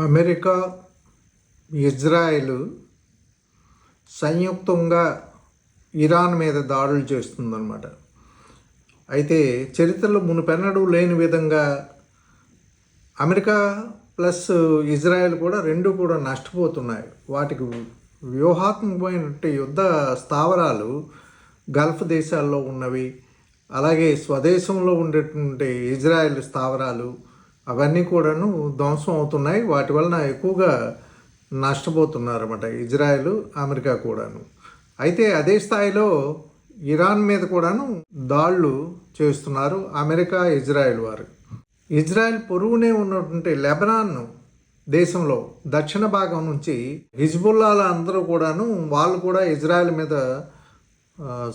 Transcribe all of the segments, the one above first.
America, Israel సంయుక్తంగా Iran మీద దాడులు చేస్తుందన్నమాట. అయితే చరిత్రలో మునుపెన్నడూ లేని విధంగా అమెరికా ప్లస్ ఇజ్రాయెల్ కూడా రెండు కూడా నష్టపోతున్నాయి. వాటికి వ్యూహాత్మకమైనటువంటి యుద్ధ స్థావరాలు గల్ఫ్ దేశాల్లో ఉన్నవి, అలాగే స్వదేశంలో ఉండేటువంటి ఇజ్రాయెల్ స్థావరాలు అవన్నీ కూడాను ధ్వంసం అవుతున్నాయి. వాటి వలన ఎక్కువగా నష్టపోతున్నారు అన్నమాట ఇజ్రాయెల్, అమెరికా కూడాను. అయితే అదే స్థాయిలో ఇరాన్ మీద కూడాను దాడులు చేస్తున్నారు అమెరికా, ఇజ్రాయెల్ వారు. ఇజ్రాయెల్ పొరుగునే ఉన్నటువంటి లెబనాన్ దేశంలో దక్షిణ భాగం నుంచి హిజ్బుల్లాల అందరూ కూడాను వాళ్ళు కూడా ఇజ్రాయెల్ మీద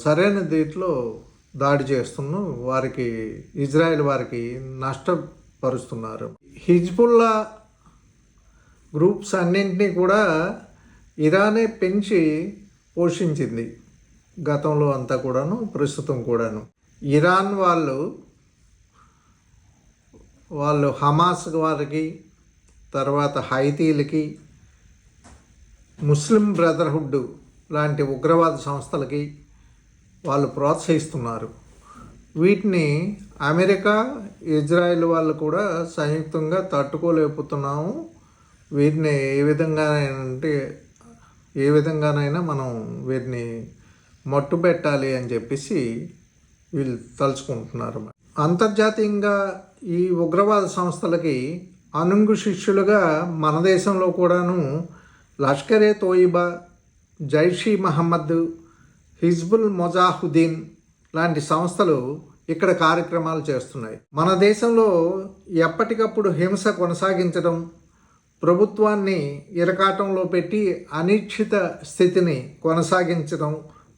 సరైన దీంట్లో దాడి చేస్తున్నారు. వారికి ఇజ్రాయెల్ వారికి నష్టపరుస్తున్నారు. హిజ్బుల్లా గ్రూప్స్ అన్నింటినీ కూడా ఇరానే పెంచి పోషించింది గతంలో అంతా కూడాను, ప్రస్తుతం కూడాను. ఇరాన్ వాళ్ళు హమాస్ వారికి, తర్వాత హైతీలకి, ముస్లిం బ్రదర్హుడ్ లాంటి ఉగ్రవాద సంస్థలకి వాళ్ళు ప్రోత్సహిస్తున్నారు. వీటిని అమెరికా, ఇజ్రాయెల్ వాళ్ళు కూడా సంయుక్తంగా తట్టుకోలేకపోతున్నాము. వీటిని ఏ విధంగానైనా మనం వీటిని మట్టు పెట్టాలి అని చెప్పేసి వీళ్ళు తలుచుకుంటున్నారు. అంతర్జాతీయంగా ఈ ఉగ్రవాద సంస్థలకి అనుంగు శిష్యులుగా మన దేశంలో కూడాను లష్కరే తోయిబా, జైషీ మహమ్మద్, హిజ్బుల్ ముజాహిదీన్ లాంటి సంస్థలు ఇక్కడ కార్యక్రమాలు చేస్తున్నాయి. మన దేశంలో ఎప్పటికప్పుడు హింస కొనసాగించడం, ప్రభుత్వాన్ని ఇరకాటంలో పెట్టి అనిశ్చిత స్థితిని కొనసాగించడం,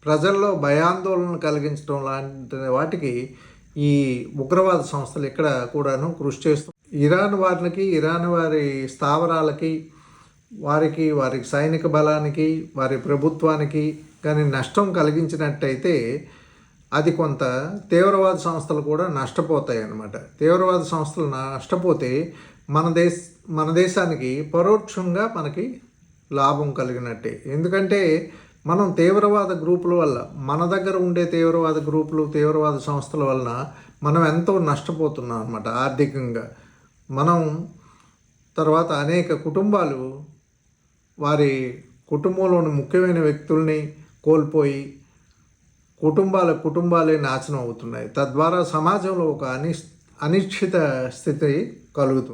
ప్రజల్లో భయాందోళన కలిగించడం లాంటి వాటికి ఈ ఉగ్రవాద సంస్థలు ఇక్కడ కూడాను కృషి చేస్తూ ఇరాన్ వారి స్థావరాలకి, వారికి సైనిక బలానికి, వారి ప్రభుత్వానికి కానీ నష్టం కలిగించినట్టయితే అది కొంత తీవ్రవాద సంస్థలు కూడా నష్టపోతాయి అన్నమాట. తీవ్రవాద సంస్థలు నష్టపోతే మన దేశానికి పరోక్షంగా మనకి లాభం కలిగినట్టే. ఎందుకంటే మనం తీవ్రవాద గ్రూపుల వల్ల, మన దగ్గర ఉండే తీవ్రవాద గ్రూపులు, తీవ్రవాద సంస్థల వలన మనం ఎంతో నష్టపోతున్నాం అన్నమాట ఆర్థికంగా. తర్వాత అనేక కుటుంబాలు వారి కుటుంబంలోని ముఖ్యమైన వ్యక్తుల్ని కోల్పోయి కుటుంబాలే నాశనం అవుతున్నాయి. తద్వారా సమాజంలో ఒక అనిశ్చిత స్థితి కలుగుతుంది.